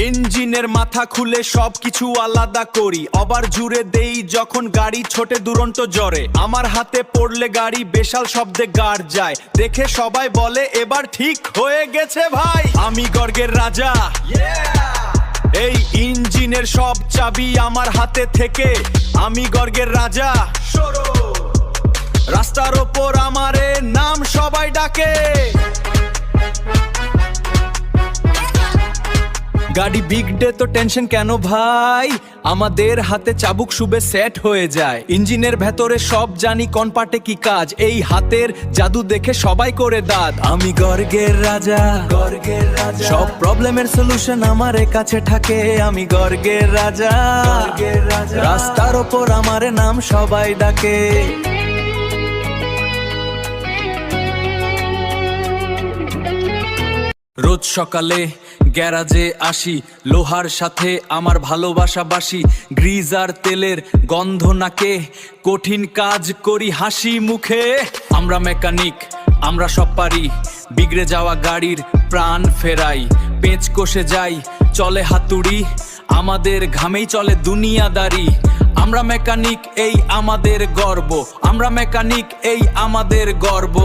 ইঞ্জিনের মাথা খুলে সবকিছু আলাদা করি, আবার জুড়ে দেই যখন গাড়ি ছোটে দুরন্ত জ্বরে। আমার হাতে পড়লে গাড়ি বেশাল শব্দে গাড় যায়, দেখে সবাই বলে এবার ঠিক হয়ে গেছে ভাই। আমি গর্গের রাজা, এই ইঞ্জিনের সব চাবি আমার হাতে থেকে। আমি গর্গের রাজা, রাস্তার ওপর আমারে নাম সবাই ডাকে। গাড়ি বিগ ডে তো টেনশন কেন ভাই, আমাদের হাতে চাবুক শুবে সেট হয়ে যায়। ইঞ্জিনের ভেতরে সব জানি কোন পার্টে কি কাজ, এই হাতের জাদু দেখে সবাই করে দাদ। আমি গর্গের রাজা, গর্গের রাজা, সব প্রবলেমের সলিউশন আমার কাছে থাকে। আমি গর্গের রাজা, গর্গের রাজা, রাস্তার ওপর আমার নাম সবাই ডাকে। রোজ সকালে গ্যারাজে আসি, লোহার সাথে আমার ভালোবাসা বাসি। গ্রিজ আর তেলের গন্ধ নাকে, কঠিন কাজ করি হাসি মুখে। আমরা মেকানিক, আমরা সব পারি, বিগড়ে যাওয়া গাড়ির প্রাণ ফেরাই। পেঁচ কষে যাই, চলে হাতুড়ি, আমাদের ঘামেই চলে দুনিয়াদারি। আমরা মেকানিক, এই আমাদের গর্ব, আমরা মেকানিক, এই আমাদের গর্ব।